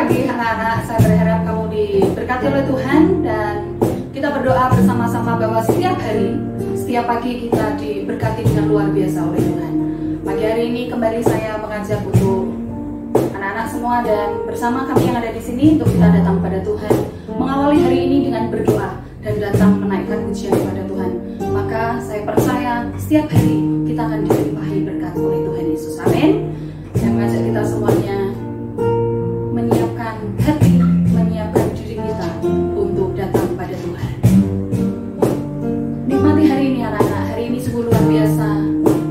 pagi anak-anak, saya berharap kamu diberkati oleh Tuhan dan kita berdoa bersama-sama bahwa setiap hari, setiap pagi kita diberkati dengan luar biasa oleh Tuhan. Pagi hari ini kembali saya mengajak untuk anak-anak semua dan bersama kami yang ada di sini untuk kita datang pada Tuhan, mengawali hari ini dengan berdoa dan datang menaikkan pujian kepada Tuhan. Maka saya percaya setiap hari kita akan dilimpahi berkat oleh Tuhan Yesus. Amin. Saya mengajak kita semuanya menyiapkan hati, menyiapkan diri kita untuk datang pada Tuhan. Nikmati hari ini anak-anak, hari ini sungguh luar biasa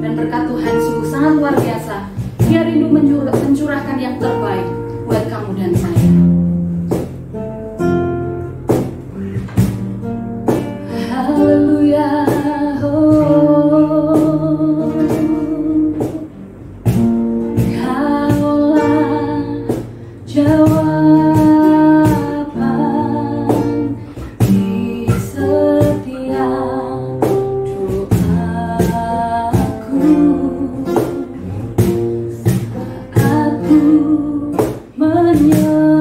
dan berkat Tuhan sungguh sangat luar biasa. Dia rindu mencurahkan yang terbaik buat kamu dan saya. Haleluya. Menyerah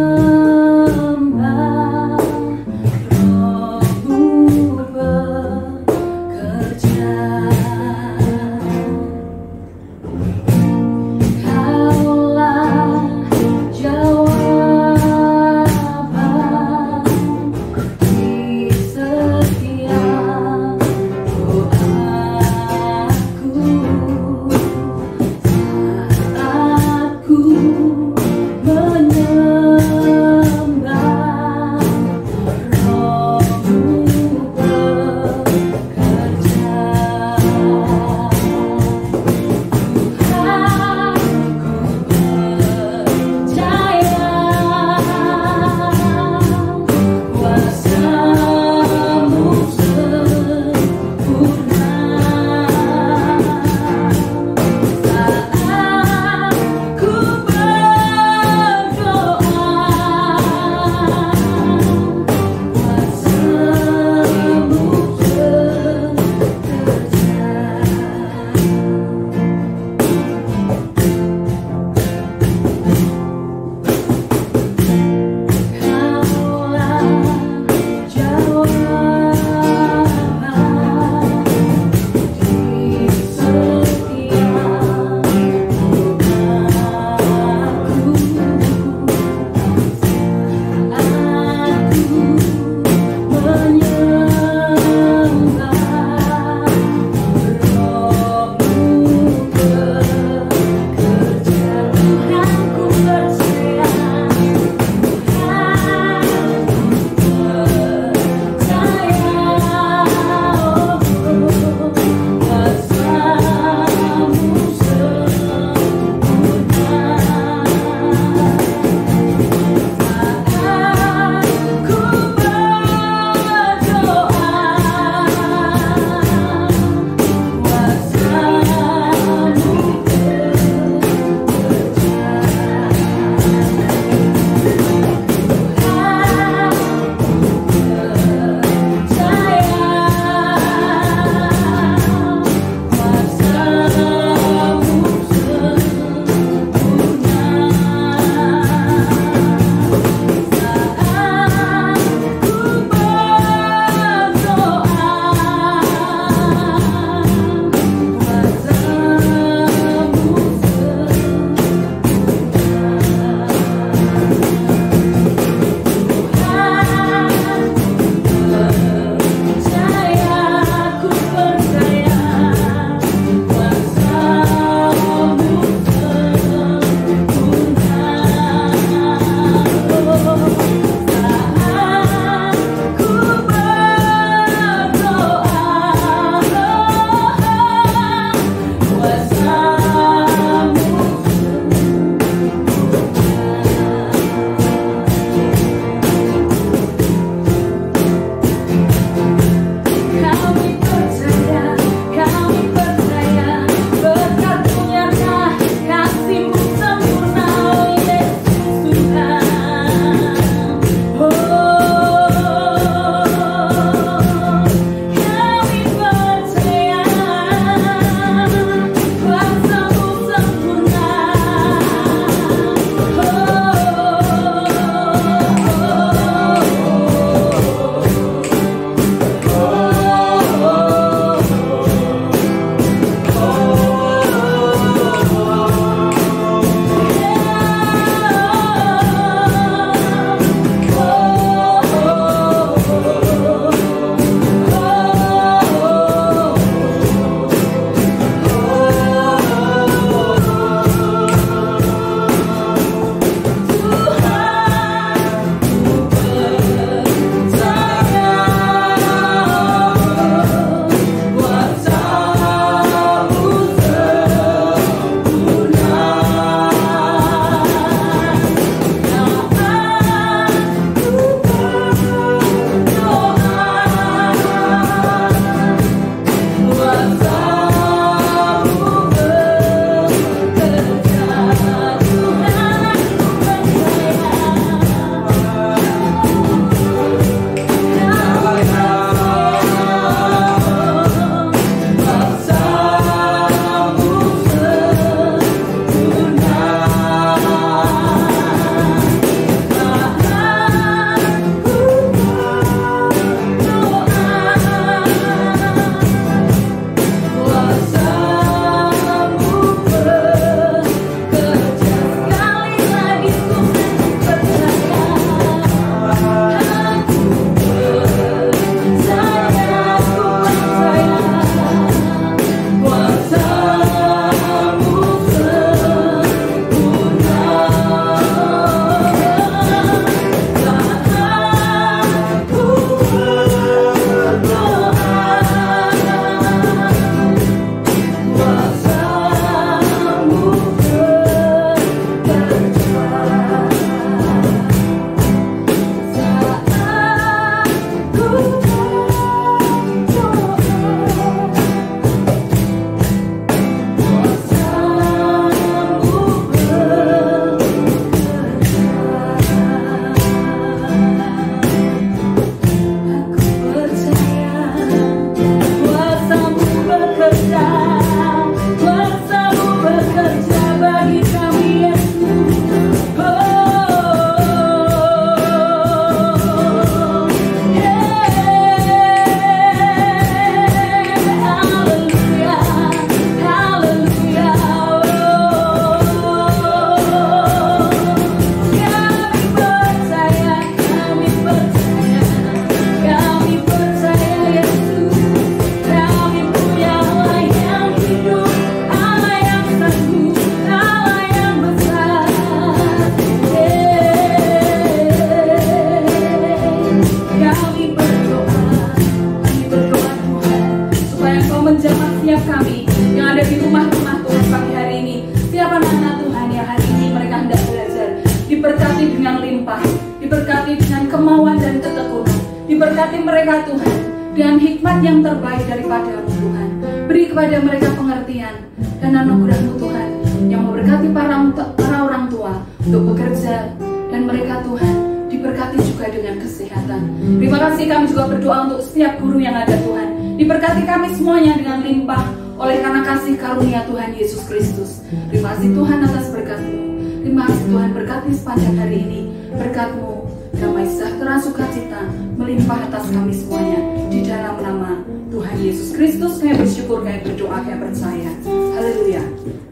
mereka Tuhan dengan hikmat yang terbaik daripada-Mu Tuhan. Beri kepada mereka pengertian dan anugerah-Mu Tuhan yang memberkati para orang tua untuk bekerja, dan mereka Tuhan diberkati juga dengan kesehatan. Terima kasih, kami juga berdoa untuk setiap guru yang ada Tuhan. Diberkati kami semuanya dengan limpah oleh karena kasih karunia Tuhan Yesus Kristus. Terima kasih Tuhan atas berkat-Mu. Terima kasih Tuhan, berkati sepanjang hari ini. Berkat-Mu, damai sejahtera sukacita melimpah atas kami semuanya. Di dalam nama Tuhan Yesus Kristus kami bersyukur, kami berdoa, kami percaya. Haleluya.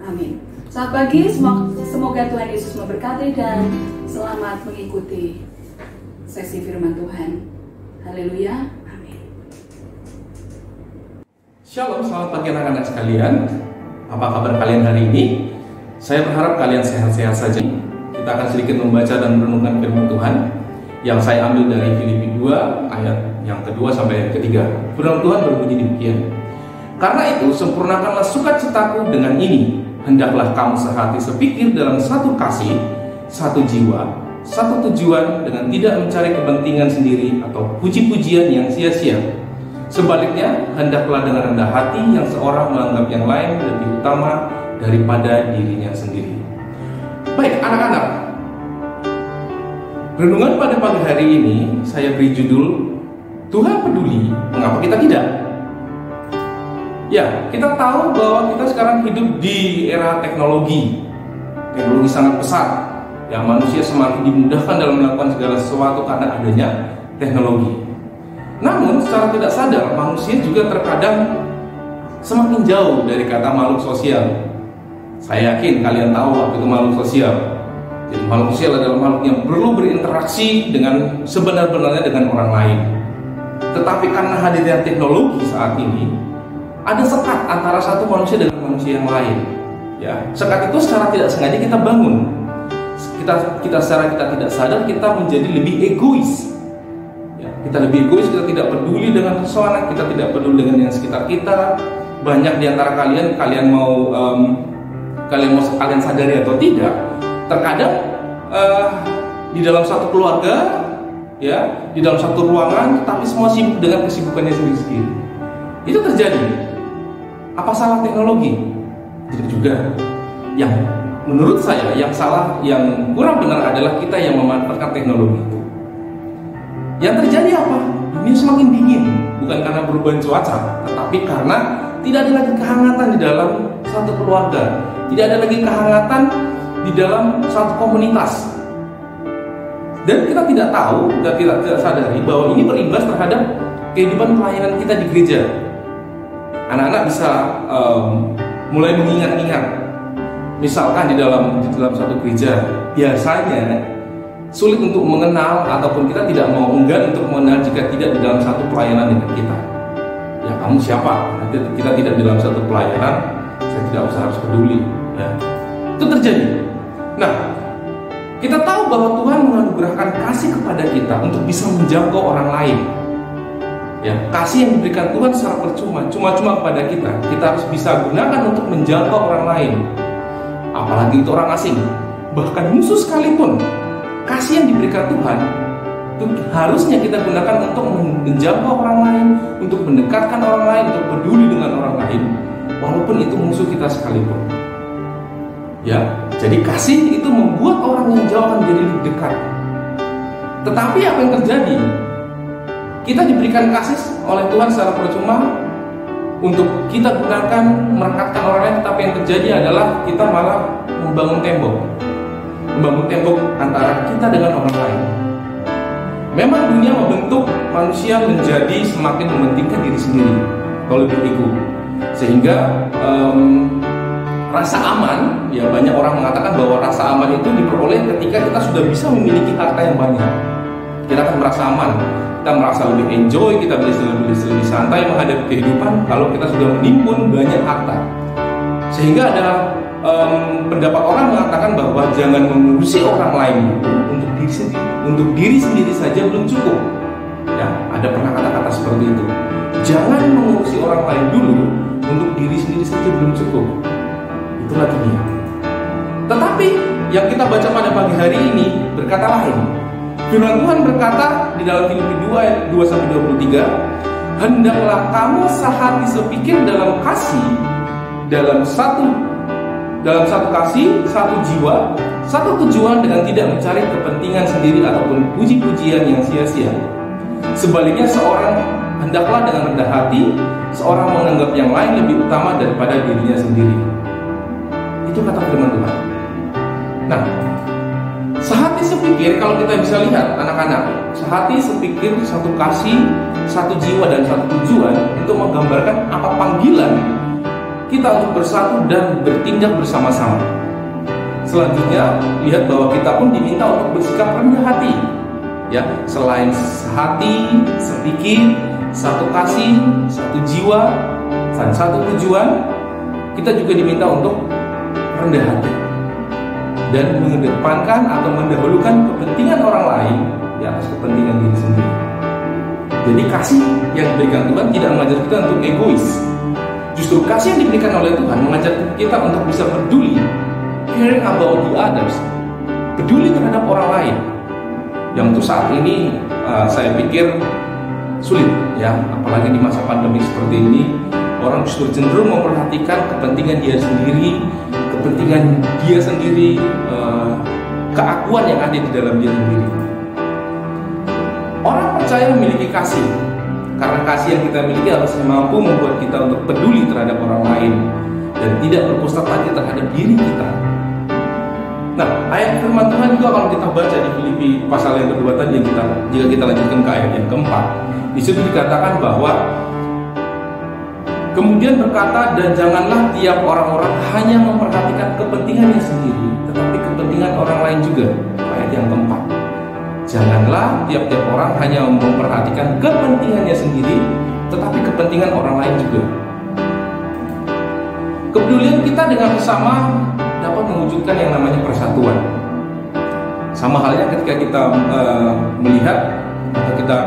Amin. Selamat pagi, semoga Tuhan Yesus memberkati dan selamat mengikuti sesi firman Tuhan. Haleluya. Amin. Shalom, selamat pagi anak-anak sekalian. Apa kabar kalian hari ini? Saya berharap kalian sehat-sehat saja. Kita akan sedikit membaca dan merenungkan firman Tuhan yang saya ambil dari Filipi 2 ayat yang kedua sampai yang ketiga. Firman Tuhan berbunyi demikian. Karena itu sempurnakanlah sukacitaku dengan ini. Hendaklah kamu sehati sepikir dalam satu kasih, satu jiwa, satu tujuan, dengan tidak mencari kepentingan sendiri atau puji-pujian yang sia-sia. Sebaliknya, hendaklah dengan rendah hati yang seorang menganggap yang lain lebih utama daripada dirinya sendiri. Baik anak-anak, renungan pada pagi hari ini saya beri judul Tuhan peduli, mengapa kita tidak? Ya, kita tahu bahwa kita sekarang hidup di era teknologi. Teknologi sangat pesat, yang manusia semakin dimudahkan dalam melakukan segala sesuatu karena adanya teknologi. Namun secara tidak sadar, manusia juga terkadang semakin jauh dari kata makhluk sosial. Saya yakin kalian tahu apa itu makhluk sosial. Jadi makhluk sosial adalah makhluk yang perlu berinteraksi dengan sebenar-benarnya dengan orang lain. Tetapi karena hadirnya teknologi saat ini, ada sekat antara satu manusia dengan manusia yang lain. Ya, sekat itu secara tidak sengaja kita bangun. Kita secara kita tidak sadar kita menjadi lebih egois. Ya, kita lebih egois, kita tidak peduli dengan seseorang, kita tidak peduli dengan yang sekitar kita. Banyak di antara kalian mau kalian sadari atau tidak, terkadang di dalam satu keluarga, ya, di dalam satu ruangan, tapi semua sibuk dengan kesibukannya sendiri-sendiri. Itu terjadi. Apa salah teknologi? Tidak juga. Yang menurut saya yang salah, yang kurang benar adalah kita yang memanfaatkan teknologi itu. Yang terjadi apa? Dunia semakin dingin, bukan karena perubahan cuaca, tetapi karena tidak ada lagi kehangatan di dalam satu keluarga, tidak ada lagi kehangatan di dalam satu komunitas. Dan kita tidak tahu dan tidak sadari bahwa ini berimbas terhadap kehidupan pelayanan kita di gereja. Anak-anak bisa mulai mengingat-ingat. Misalkan di dalam satu gereja, biasanya sulit untuk mengenal ataupun kita tidak mau enggan untuk mengenal jika tidak di dalam satu pelayanan dengan kita. Ya, kamu siapa? Nanti kita tidak di dalam satu pelayanan, saya tidak usah harus peduli. Ya, itu terjadi. Nah, kita tahu bahwa Tuhan menganugerahkan kasih kepada kita untuk bisa menjangkau orang lain. Ya, kasih yang diberikan Tuhan secara percuma, cuma-cuma kepada kita harus bisa gunakan untuk menjangkau orang lain. Apalagi itu orang asing, bahkan musuh sekalipun. Kasih yang diberikan Tuhan itu harusnya kita gunakan untuk menjangkau orang lain, untuk mendekatkan orang lain, untuk peduli dengan orang lain, walaupun itu musuh kita sekalipun. Ya, jadi kasih itu membuat orang yang jauh akan menjadi lebih dekat. Tetapi apa yang terjadi? Kita diberikan kasih oleh Tuhan secara percuma untuk kita gunakan merekatkan orang lain, tetapi yang terjadi adalah kita malah membangun tembok antara kita dengan orang lain. Memang dunia membentuk manusia menjadi semakin mementingkan diri sendiri atau lebih ego, sehingga rasa aman, ya banyak orang mengatakan bahwa rasa aman itu diperoleh ketika kita sudah bisa memiliki harta yang banyak. Kita akan merasa aman, kita merasa lebih enjoy, kita bisa lebih santai menghadapi kehidupan kalau kita sudah menimbun banyak harta. Sehingga ada pendapat orang mengatakan bahwa jangan mengurusi orang lain untuk diri sendiri saja belum cukup. Ya, ada pernah kata-kata seperti itu. Jangan mengurusi orang lain dulu, untuk diri sendiri saja belum cukup. Itulah dunia. Tetapi yang kita baca pada pagi hari ini berkata lain. Firman Tuhan berkata di dalam Filipi 2 ayat 2-23, hendaklah kamu sehati sepikir dalam kasih, dalam satu kasih, satu jiwa, satu tujuan, dengan tidak mencari kepentingan sendiri ataupun puji-pujian yang sia-sia. Sebaliknya hendaklah dengan rendah hati seorang menganggap yang lain lebih utama daripada dirinya sendiri. Itu kata firman Tuhan. Nah, sehati sepikir, kalau kita bisa lihat anak-anak, sehati sepikir, satu kasih, satu jiwa, dan satu tujuan, itu menggambarkan apa panggilan kita untuk bersatu dan bertindak bersama-sama. Selanjutnya, lihat bahwa kita pun diminta untuk bersikap rendah hati. Ya, selain sehati, sepikir, satu kasih, satu jiwa, dan satu tujuan, kita juga diminta untuk rendah hati dan mengedepankan atau mendahulukan kepentingan orang lain di atas kepentingan diri sendiri. Jadi kasih yang diberikan Tuhan tidak mengajar kita untuk egois. Justru kasih yang diberikan oleh Tuhan mengajar kita untuk bisa peduli, caring about the others, peduli terhadap orang lain. Yang untuk saat ini saya pikir sulit, ya, apalagi di masa pandemi seperti ini, orang justru cenderung memperhatikan kepentingan dia sendiri, keakuan yang ada di dalam dia sendiri. Orang percaya memiliki kasih, karena kasih yang kita miliki harusnya mampu membuat kita untuk peduli terhadap orang lain dan tidak berpusat hati terhadap diri kita. Nah, ayat firman Tuhan juga kalau kita baca di Filipi pasal yang kedua tadi, jika kita lanjutkan ke ayat yang keempat, di situ dikatakan bahwa kemudian berkata, dan janganlah tiap orang-orang hanya memperhatikan kepentingannya sendiri, tetapi kepentingan orang lain juga. Ayat yang keempat, janganlah tiap-tiap orang hanya memperhatikan kepentingannya sendiri, tetapi kepentingan orang lain juga. Kepedulian kita dengan sesama dapat mewujudkan yang namanya persatuan. Sama halnya ketika kita melihat atau kita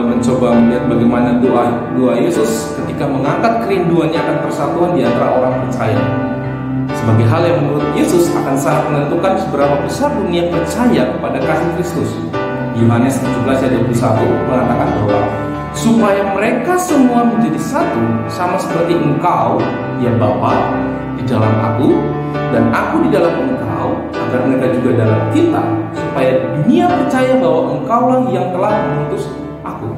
mencoba melihat bagaimana doa Yesus ketika mengangkat kerinduannya akan persatuan di antara orang percaya. Sebagai hal yang menurut Yesus akan sangat menentukan seberapa besar dunia percaya kepada kasih Kristus. Yohanes 17 ayat 21 mengatakan bahwa supaya mereka semua menjadi satu, sama seperti Engkau, ya Bapa, di dalam Aku, dan Aku di dalam Engkau, agar mereka juga dalam kita, supaya dunia percaya bahwa Engkaulah yang telah mengutus Aku.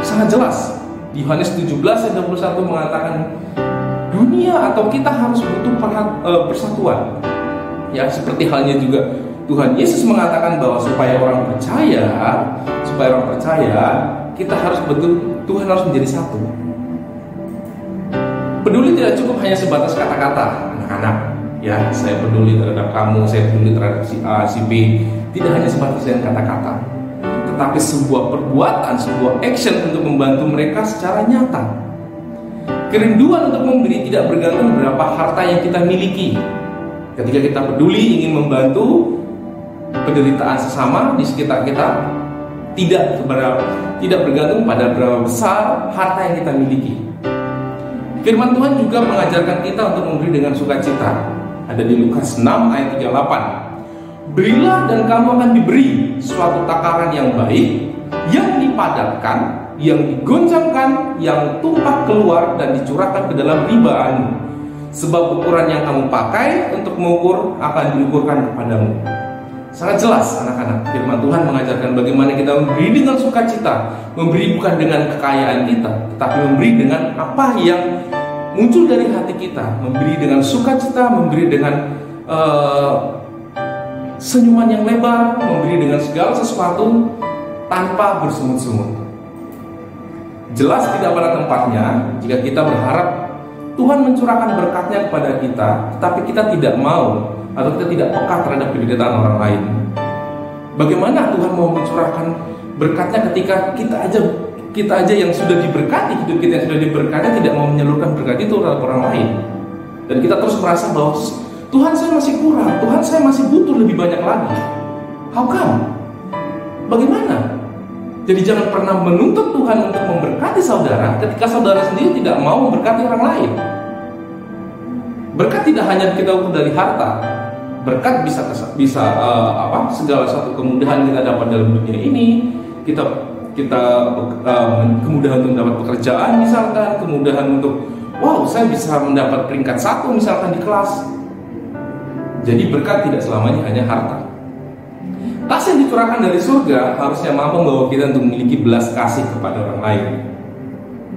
Sangat jelas, di Yohanes 17 ayat 21 mengatakan dunia atau kita harus butuh persatuan. Ya, seperti halnya juga Tuhan Yesus mengatakan bahwa supaya orang percaya, kita harus Tuhan harus menjadi satu. Peduli tidak cukup hanya sebatas kata-kata, anak-anak. Ya, saya peduli terhadap kamu, saya peduli terhadap si A, si B. Tidak hanya sebatas dengan kata-kata, tetapi sebuah perbuatan, sebuah action untuk membantu mereka secara nyata. Kerinduan untuk memberi tidak bergantung berapa harta yang kita miliki. Ketika kita peduli ingin membantu penderitaan sesama di sekitar kita, tidak bergantung pada berapa besar harta yang kita miliki. Firman Tuhan juga mengajarkan kita untuk memberi dengan sukacita. Ada di Lukas 6 ayat 38. Berilah dan kamu akan diberi suatu takaran yang baik, yang dipadatkan, yang digoncangkan, yang tumpah keluar dan dicurahkan ke dalam ribaanmu. Sebab ukuran yang kamu pakai untuk mengukur akan diukurkan kepadamu. Sangat jelas anak-anak, firman Tuhan mengajarkan bagaimana kita memberi dengan sukacita. Memberi bukan dengan kekayaan kita, tetapi memberi dengan apa yang muncul dari hati kita. Memberi dengan sukacita, memberi dengan senyuman yang lebar, memberi dengan segala sesuatu tanpa bersungut-sungut. Jelas tidak pada tempatnya jika kita berharap Tuhan mencurahkan berkatnya kepada kita, tetapi kita tidak mau atau kita tidak peka terhadap penderitaan orang lain. Bagaimana Tuhan mau mencurahkan berkatnya ketika kita aja yang sudah diberkati, hidup kita yang sudah diberkati tidak mau menyalurkan berkat itu terhadap orang lain. Dan kita terus merasa bahwa Tuhan, saya masih kurang, Tuhan, saya masih butuh lebih banyak lagi. How come? Bagaimana? Jadi jangan pernah menuntut Tuhan untuk memberkati saudara ketika saudara sendiri tidak mau memberkati orang lain. Berkat tidak hanya kita ukur dari harta, berkat segala satu kemudahan kita dapat dalam dunia ini, kita kemudahan untuk mendapat pekerjaan misalkan, kemudahan untuk saya bisa mendapat peringkat 1 misalkan di kelas. Jadi berkat tidak selamanya hanya harta. Kasih yang dicurahkan dari surga harusnya mampu membawa kita untuk memiliki belas kasih kepada orang lain.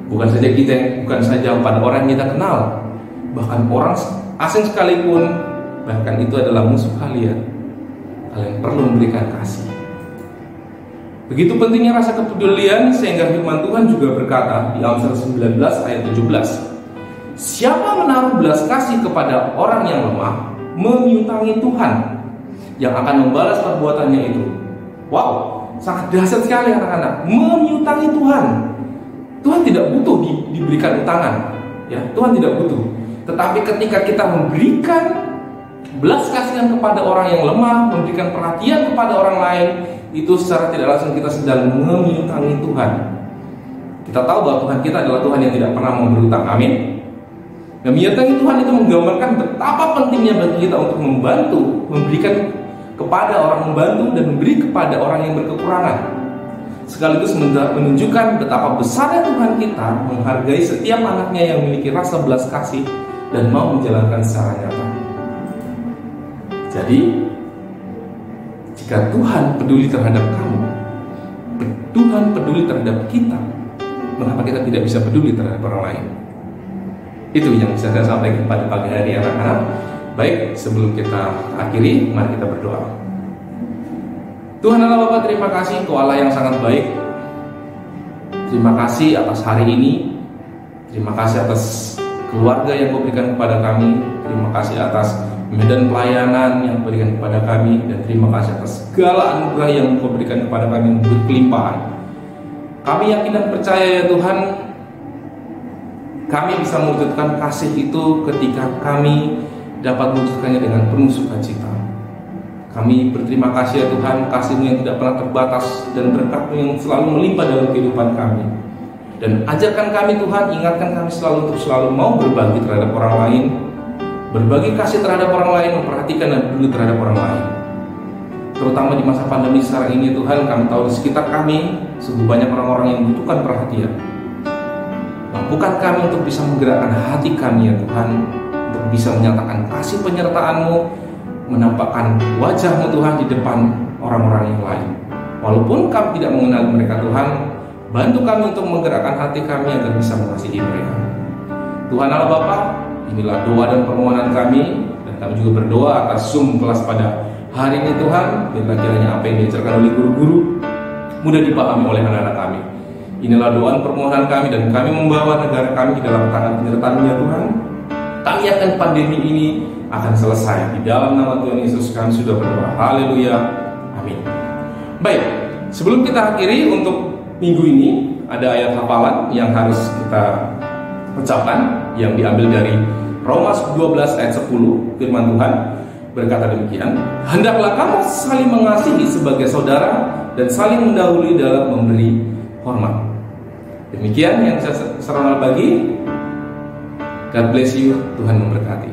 Bukan saja pada orang yang kita kenal, bahkan orang asing sekalipun, bahkan itu adalah musuh kalian. Kalian perlu memberikan kasih. Begitu pentingnya rasa kepedulian sehingga firman Tuhan juga berkata di Amsal 19 ayat 17, siapa menaruh belas kasih kepada orang yang lemah, menyutangi Tuhan yang akan membalas perbuatannya itu. Wow, sangat dahsyat sekali anak-anak. Menyutangi Tuhan. Tuhan tidak butuh diberikan utangan, ya. Tuhan tidak butuh. Tetapi ketika kita memberikan belas kasihan kepada orang yang lemah, memberikan perhatian kepada orang lain, itu secara tidak langsung kita sedang menyutangi Tuhan. Kita tahu bahwa Tuhan kita adalah Tuhan yang tidak pernah memberi utang. Amin. Dan menyutangi Tuhan itu menggambarkan betapa pentingnya bagi kita untuk membantu, memberikan kepada orang, membantu dan memberi kepada orang yang berkekurangan. Sekaligus menunjukkan betapa besarnya Tuhan kita menghargai setiap anaknya yang memiliki rasa belas kasih dan mau menjalankan secara nyata. Jadi, jika Tuhan peduli terhadap kamu, Tuhan peduli terhadap kita, mengapa kita tidak bisa peduli terhadap orang lain? Itu yang bisa saya sampaikan pada pagi hari anak-anak. Baik, sebelum kita akhiri, mari kita berdoa. Tuhan Allah Bapa, terima kasih Kau Allah yang sangat baik. Terima kasih atas hari ini. Terima kasih atas keluarga yang Kau berikan kepada kami. Terima kasih atas medan pelayanan yang Kau berikan kepada kami. Dan terima kasih atas segala anugerah yang Kau berikan kepada kami yang berkelimpahan. Kami yakin dan percaya ya Tuhan, kami bisa mewujudkan kasih itu ketika kami dapat mewujudkannya dengan penuh sukacita. Kami berterima kasih ya Tuhan, kasih-Mu yang tidak pernah terbatas dan berkat-Mu yang selalu melimpah dalam kehidupan kami. Dan ajarkan kami Tuhan, ingatkan kami selalu untuk selalu mau berbagi terhadap orang lain, berbagi kasih terhadap orang lain, memperhatikan dan peduli terhadap orang lain. Terutama di masa pandemi sekarang ini Tuhan, kami tahu di sekitar kami sungguh banyak orang-orang yang membutuhkan perhatian. Mampukan kami untuk bisa menggerakkan hati kami ya Tuhan, untuk bisa menyatakan kasih penyertaan-Mu, menampakkan wajah-Mu Tuhan di depan orang-orang yang lain. Walaupun kami tidak mengenal mereka Tuhan, bantu kami untuk menggerakkan hati kami agar bisa mengasihi mereka. Tuhan Allah Bapa, inilah doa dan permohonan kami, dan kami juga berdoa atas Zoom kelas pada hari ini Tuhan. Biarlah kiranya apa yang diajarkan oleh guru-guru mudah dipahami oleh anak-anak kami. Inilah doa dan permohonan kami, dan kami membawa negara kami di dalam tangan penyertaan-Mu ya Tuhan. Kami yakin pandemi ini akan selesai. Di dalam nama Tuhan Yesus kami sudah berdoa. Haleluya. Amin. Baik, sebelum kita akhiri untuk minggu ini, ada ayat hafalan yang harus kita ucapkan, yang diambil dari Roma 12 ayat 10. Firman Tuhan berkata demikian, hendaklah kamu saling mengasihi sebagai saudara dan saling mendahului dalam memberi hormat. Demikian yang saya bagi. God bless you. Tuhan memberkati.